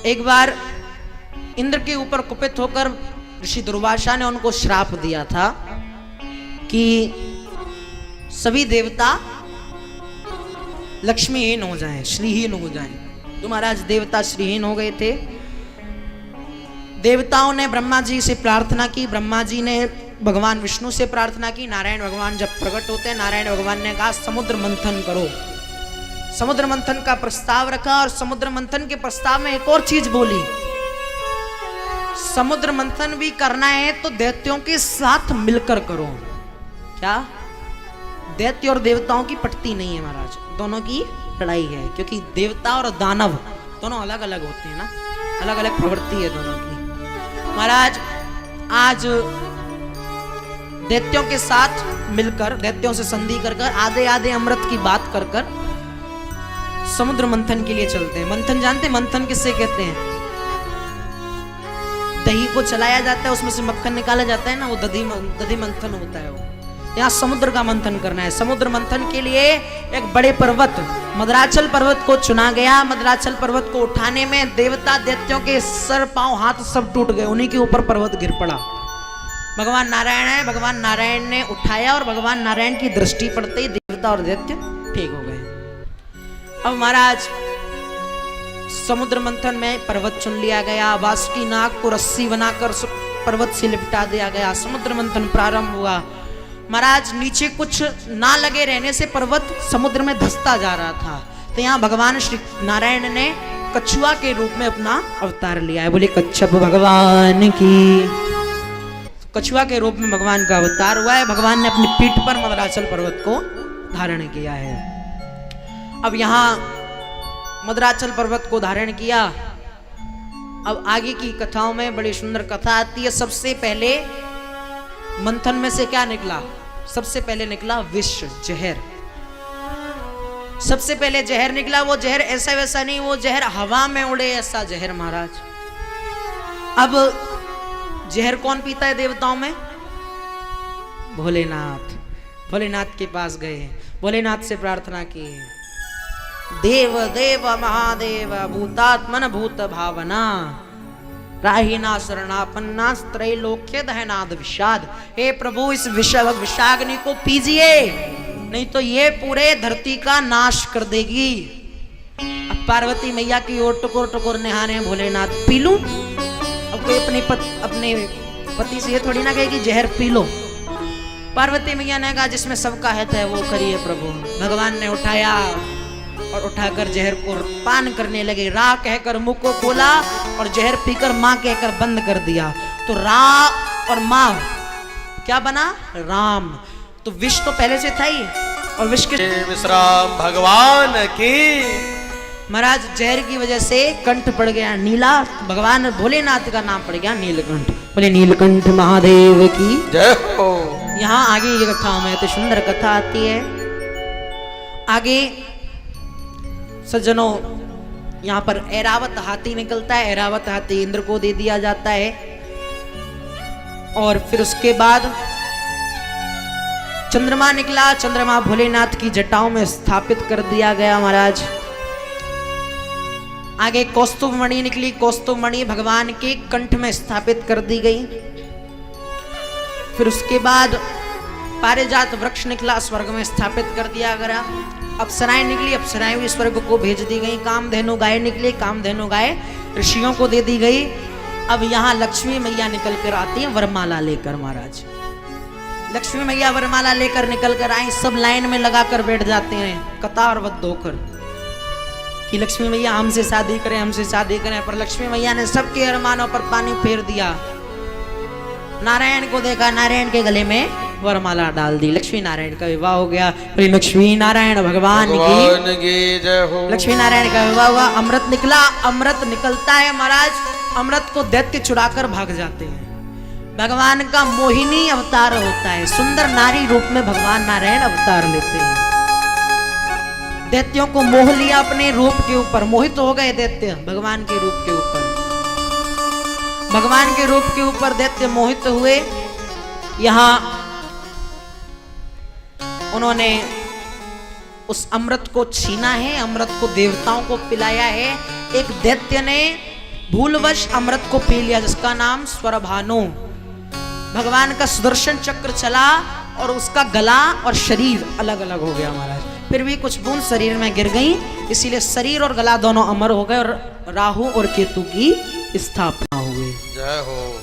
एक बार इंद्र के ऊपर कुपित होकर ऋषि दुर्वासा ने उनको श्राप दिया था कि सभी देवता लक्ष्मीहीन हो जाएं, श्रीहीन हो जाएं। तो महाराज देवता श्रीहीन हो गए थे। देवताओं ने ब्रह्मा जी से प्रार्थना की, ब्रह्मा जी ने भगवान विष्णु से प्रार्थना की। नारायण भगवान जब प्रकट होते हैं, नारायण भगवान ने कहा समुद्र मंथन करो। समुद्र मंथन का प्रस्ताव रखा और समुद्र मंथन के प्रस्ताव में एक और चीज बोली, समुद्र मंथन भी करना है तो दैत्यों के साथ मिलकर करो। क्या? दैत्य और देवताओं की पटती नहीं है महाराज, दोनों की लड़ाई है, क्योंकि देवता और दानव दोनों अलग अलग होते हैं ना, अलग अलग प्रवृत्ति है दोनों की। महाराज आज दैत्यों के साथ मिलकर, दैत्यों से संधि कर कर, आधे आधे अमृत की बात कर कर समुद्र मंथन के लिए चलते हैं। मंथन जानते हैं मंथन किससे कहते हैं? दही को चलाया जाता है, उसमें से मक्खन निकाला जाता है ना, वो दधी मंथन होता है। वो यहाँ समुद्र का मंथन करना है। समुद्र मंथन के लिए एक बड़े पर्वत मद्राचल पर्वत को चुना गया। मद्राचल पर्वत को उठाने में देवता दैत्यों के सर पांव हाथ सब टूट गए, उन्हीं के ऊपर पर्वत गिर पड़ा। भगवान नारायण है, भगवान नारायण ने उठाया और भगवान नारायण की दृष्टि पड़ते ही देवता और दैत्य ठीक हो गए। अब महाराज समुद्र मंथन में पर्वत चुन लिया गया, बासुकी नाग को रस्सी बनाकर पर्वत से लिपटा दिया गया। समुद्र मंथन प्रारंभ हुआ। महाराज नीचे कुछ ना लगे रहने से पर्वत समुद्र में धंसता जा रहा था, तो यहाँ भगवान श्री नारायण ने कछुआ के रूप में अपना अवतार लिया है। बोले कच्छप भगवान की। कछुआ के रूप में भगवान का अवतार हुआ है। भगवान ने अपनी पीठ पर मद्राचल पर्वत को धारण किया है। अब यहाँ मद्राचल पर्वत को धारण किया। अब आगे की कथाओं में बड़ी सुंदर कथा आती है। सबसे पहले मंथन में से क्या निकला? सबसे पहले निकला विष, जहर। सबसे पहले जहर निकला। वो जहर ऐसा वैसा नहीं, वो जहर हवा में उड़े ऐसा जहर महाराज। अब जहर कौन पीता है देवताओं में? भोलेनाथ। भोलेनाथ के पास गए, भोलेनाथ से प्रार्थना की, देव देव महादेव भूतात्मन भूत भावना राहिना शरणापन्ना त्रैलोक्य दहनाद विषाद। हे प्रभु इस विषाग्नि को पीजिए, नहीं तो ये पूरे धरती का नाश कर देगी। अब पार्वती मैया की ओर टुकुर टुकुर निहारे भोलेनाथ, पी लूं? अब कोई अपने पति से ये थोड़ी ना कहे कि जहर पी लो। पार्वती मैया ने कहा जिसमें सबका हित है वो करिए प्रभु। भगवान ने उठाया और उठाकर जहर को पान करने लगे। रा कहकर मुंह को खोला और जहर पीकर माँ कहकर बंद कर दिया। तो रा और माँ क्या बना? राम। तो विष तो पहले से था ही, और विष के विश्राम भगवान की। महाराज जहर की वजह से कंठ पड़ गया नीला, भगवान भोलेनाथ का नाम पड़ गया नीलकंठ। बोले नीलकंठ महादेव की जय हो। यहाँ आगे ये कथा में तो सुंदर कथा आती है। आगे सज्जनों यहाँ पर ऐरावत हाथी निकलता है। ऐरावत हाथी इंद्र को दे दिया जाता है और फिर उसके बाद चंद्रमा निकला। चंद्रमा भोलेनाथ की जटाओं में स्थापित कर दिया गया महाराज। आगे कौस्तुभ मणि निकली। कौस्तुभ मणि भगवान के कंठ में स्थापित कर दी गई। फिर उसके बाद पारिजात वृक्ष निकला, स्वर्ग में स्थापित कर दिया गया। अप्सराएं निकली, अप्सराएं भी स्वर्ग को भेज दी गई। कामधेनु गाय निकली, कामधेनु गाय ऋषियों को दे दी गई। अब यहाँ लक्ष्मी मैया निकल कर आती है वरमाला लेकर महाराज। लक्ष्मी मैया वरमाला लेकर निकल कर आई, सब लाइन में लगा कर बैठ जाते हैं कतारबद्ध होकर कि लक्ष्मी मैया हमसे शादी करें, हमसे शादी करें। पर लक्ष्मी मैया ने सबके अरमानों पर पानी फेर दिया। नारायण को देखा, नारायण के गले में वरमाला डाल दी। लक्ष्मी नारायण का विवाह हो गया। लक्ष्मी नारायण भगवान की जय हो। लक्ष्मी नारायण का विवाह हुआ। अमृत निकला। अमृत निकलता है महाराज। अमृत को दैत्य चुराकर भाग जाते हैं। भगवान का मोहिनी अवतार होता है, सुंदर नारी रूप में भगवान नारायण अवतार लेते हैं। दैत्यों को मोह लिया अपने रूप के ऊपर, मोहित हो गए दैत्य भगवान के रूप के ऊपर। भगवान के रूप के ऊपर दैत्य मोहित हुए। यहाँ उन्होंने उस अमृत को छीना है, अमृत को देवताओं को पिलाया है। एक दैत्य ने भूलवश अमृत को पी लिया, जिसका नाम स्वरभानु। भगवान का सुदर्शन चक्र चला और उसका गला और शरीर अलग अलग हो गया महाराज। फिर भी कुछ बूंद शरीर में गिर गई, इसीलिए शरीर और गला दोनों अमर हो गए और राहु और केतु की स्थापना हो गई। जय हो।